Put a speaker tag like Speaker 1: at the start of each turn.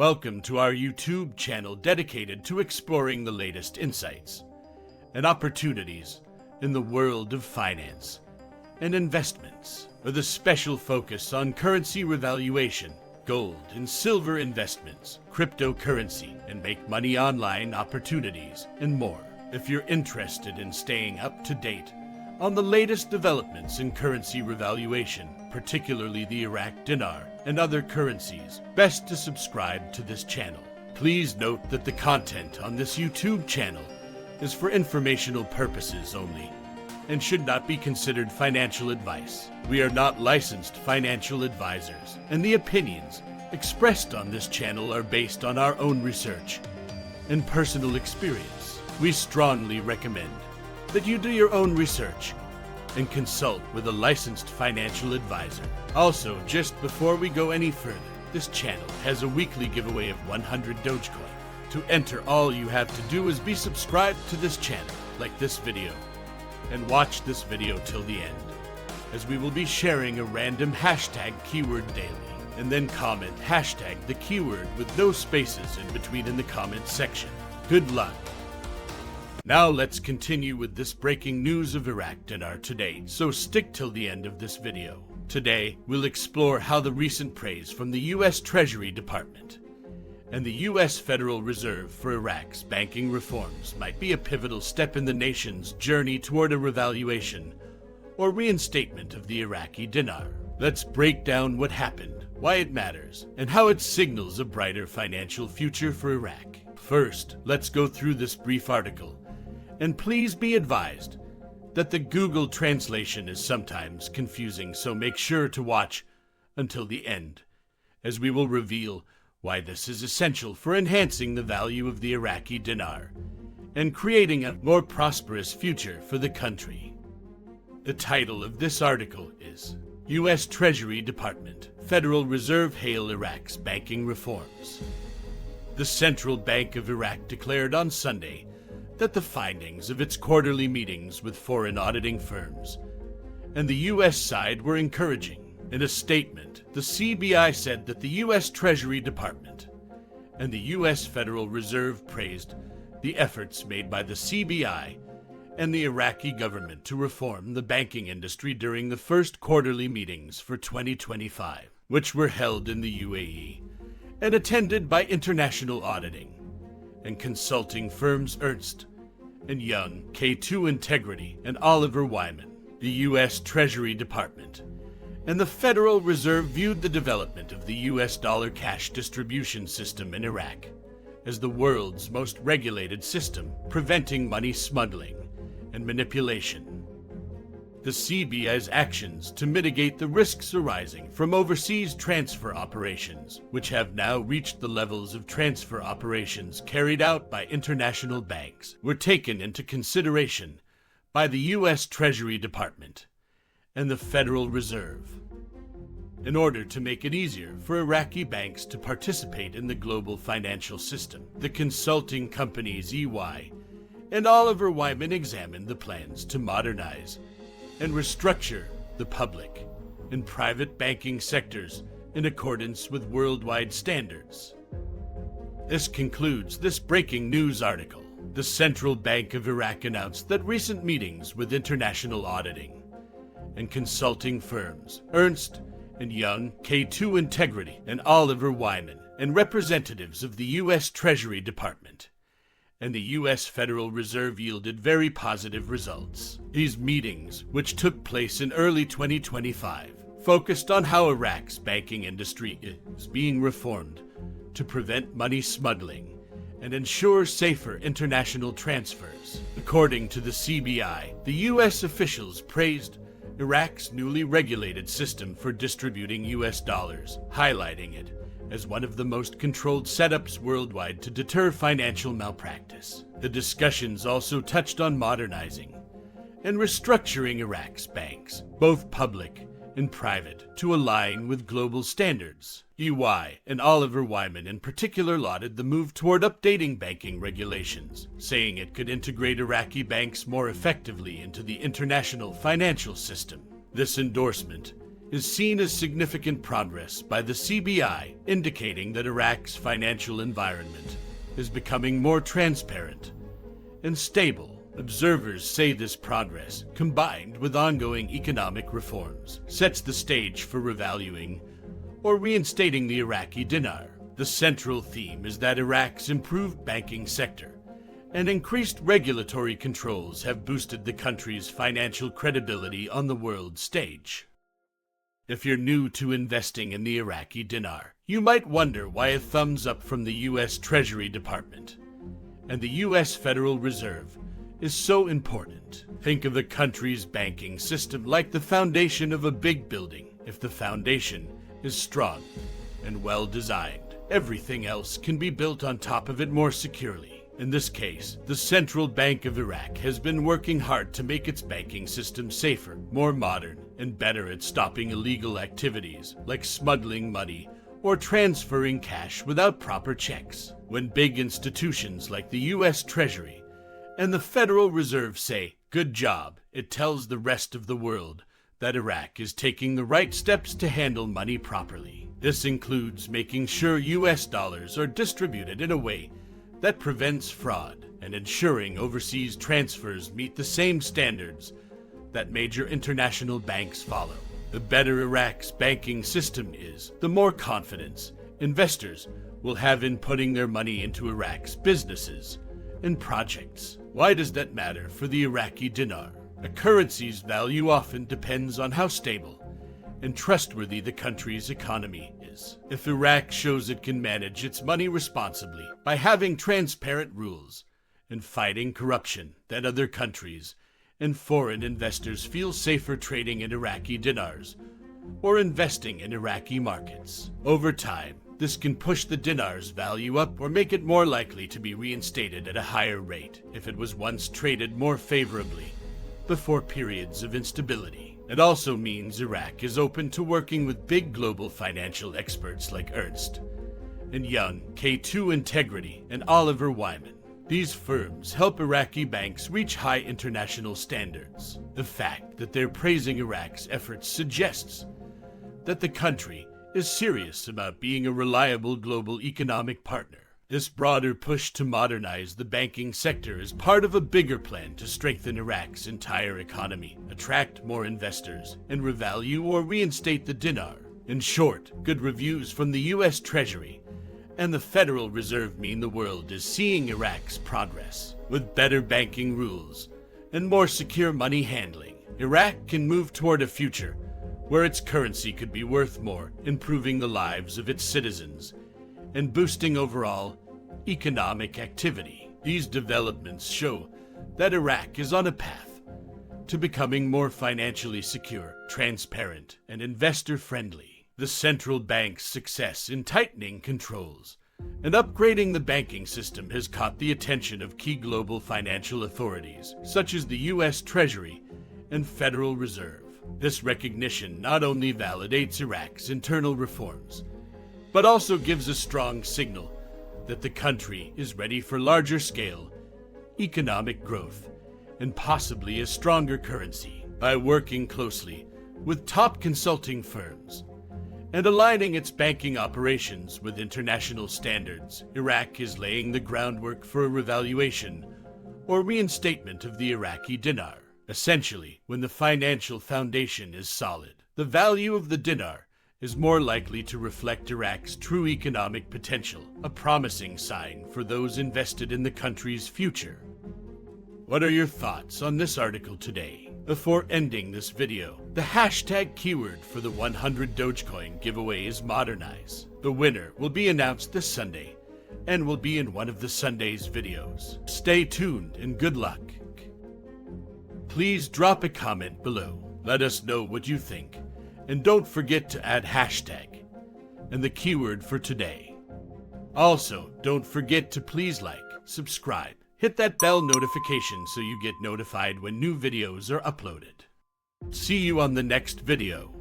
Speaker 1: Welcome to our YouTube channel dedicated to exploring the latest insights and opportunities in the world of finance and investments, with a special focus on currency revaluation, gold and silver investments, cryptocurrency, and make money online opportunities, and more. If you're interested in staying up to date on the latest developments in currency revaluation, particularly the Iraqi Dinar and other currencies, best to subscribe to this channel. Please note that the content on this YouTube channel is for informational purposes only and should not be considered financial advice. We are not licensed financial advisors, and the opinions expressed on this channel are based on our own research and personal experience. We strongly recommend that you do your own research and consult with a licensed financial advisor. Also, just before we go any further, this channel has a weekly giveaway of 100 Dogecoin. To enter, all you have to do is be subscribed to this channel, like this video, and watch this video till the end, as we will be sharing a random hashtag keyword daily, and then comment hashtag the keyword with no spaces in between in the comment section. Good luck. Now let's continue with this breaking news of Iraqi Dinar today, so stick till the end of this video. Today, we'll explore how the recent praise from the U.S. Treasury Department and the U.S. Federal Reserve for Iraq's banking reforms might be a pivotal step in the nation's journey toward a revaluation or reinstatement of the Iraqi Dinar. Let's break down what happened, why it matters, and how it signals a brighter financial future for Iraq. First, let's go through this brief article. And please be advised that the Google translation is sometimes confusing, so make sure to watch until the end, as we will reveal why this is essential for enhancing the value of the Iraqi dinar and creating a more prosperous future for the country. The title of this article is U.S. Treasury Department, Federal Reserve Hail Iraq's Banking Reforms. The Central Bank of Iraq declared on Sunday that the findings of its quarterly meetings with foreign auditing firms and the U.S. side were encouraging. In a statement, the CBI said that the U.S. Treasury Department and the U.S. Federal Reserve praised the efforts made by the CBI and the Iraqi government to reform the banking industry during the first quarterly meetings for 2025, which were held in the UAE and attended by international auditing and consulting firms Ernst & Young, K2 Integrity, and Oliver Wyman. The U.S. Treasury Department and the Federal Reserve viewed the development of the U.S. dollar cash distribution system in Iraq as the world's most regulated system, preventing money smuggling and manipulation. The CBI's actions to mitigate the risks arising from overseas transfer operations, which have now reached the levels of transfer operations carried out by international banks, were taken into consideration by the U.S. Treasury Department and the Federal Reserve in order to make it easier for Iraqi banks to participate in the global financial system. The consulting companies EY and Oliver Wyman examined the plans to modernize and restructure the public and private banking sectors in accordance with worldwide standards. This concludes this breaking news article. The Central Bank of Iraq announced that recent meetings with international auditing and consulting firms, Ernst & Young, K2 Integrity, and Oliver Wyman, and representatives of the U.S. Treasury Department and the U.S. Federal Reserve yielded very positive results. These meetings, which took place in early 2025, focused on how Iraq's banking industry is being reformed to prevent money smuggling and ensure safer international transfers. According to the CBI, the U.S. officials praised Iraq's newly regulated system for distributing U.S. dollars, highlighting it as one of the most controlled setups worldwide to deter financial malpractice. The discussions also touched on modernizing and restructuring Iraq's banks, both public and private, to align with global standards. EY and Oliver Wyman in particular lauded the move toward updating banking regulations, saying it could integrate Iraqi banks more effectively into the international financial system. This endorsement is seen as significant progress by the CBI, indicating that Iraq's financial environment is becoming more transparent and stable. Observers say this progress, combined with ongoing economic reforms, sets the stage for revaluing or reinstating the Iraqi dinar. The central theme is that Iraq's improved banking sector and increased regulatory controls have boosted the country's financial credibility on the world stage. If you're new to investing in the Iraqi dinar, you might wonder why a thumbs up from the U.S. Treasury Department and the U.S. Federal Reserve is so important. Think of the country's banking system like the foundation of a big building. If the foundation is strong and well designed, everything else can be built on top of it more securely. In this case, the Central Bank of Iraq has been working hard to make its banking system safer, more modern, and better at stopping illegal activities like smuggling money or transferring cash without proper checks. When big institutions like the U.S. Treasury and the Federal Reserve say, "Good job," it tells the rest of the world that Iraq is taking the right steps to handle money properly. This includes making sure U.S. dollars are distributed in a way that prevents fraud and ensuring overseas transfers meet the same standards that major international banks follow. The better Iraq's banking system is, the more confidence investors will have in putting their money into Iraq's businesses and projects. Why does that matter for the Iraqi dinar? A currency's value often depends on how stable and trustworthy the country's economy is. If Iraq shows it can manage its money responsibly by having transparent rules and fighting corruption, then other countries and foreign investors feel safer trading in Iraqi dinars or investing in Iraqi markets. Over time, this can push the dinar's value up or make it more likely to be reinstated at a higher rate if it was once traded more favorably before periods of instability. It also means Iraq is open to working with big global financial experts like Ernst and Young, K2 Integrity, and Oliver Wyman. These firms help Iraqi banks reach high international standards. The fact that they're praising Iraq's efforts suggests that the country is serious about being a reliable global economic partner. This broader push to modernize the banking sector is part of a bigger plan to strengthen Iraq's entire economy, attract more investors, and revalue or reinstate the dinar. In short, good reviews from the U.S. Treasury and the Federal Reserve mean the world is seeing Iraq's progress. With better banking rules and more secure money handling, Iraq can move toward a future where its currency could be worth more, improving the lives of its citizens and boosting overall economic activity. These developments show that Iraq is on a path to becoming more financially secure, transparent, and investor-friendly. The central bank's success in tightening controls and upgrading the banking system has caught the attention of key global financial authorities, such as the U.S. Treasury and Federal Reserve. This recognition not only validates Iraq's internal reforms, but also gives a strong signal that the country is ready for larger-scale economic growth and possibly a stronger currency. By working closely with top consulting firms and aligning its banking operations with international standards, Iraq is laying the groundwork for a revaluation or reinstatement of the Iraqi dinar. Essentially, when the financial foundation is solid, the value of the dinar is more likely to reflect Iraq's true economic potential, a promising sign for those invested in the country's future. What are your thoughts on this article today? Before ending this video, the hashtag keyword for the 100 Dogecoin giveaway is modernize. The winner will be announced this Sunday and will be in one of the Sunday's videos. Stay tuned and good luck. Please drop a comment below. Let us know what you think. And don't forget to add hashtag and the keyword for today. Also, don't forget to please like, subscribe, hit that bell notification so you get notified when new videos are uploaded. See you on the next video.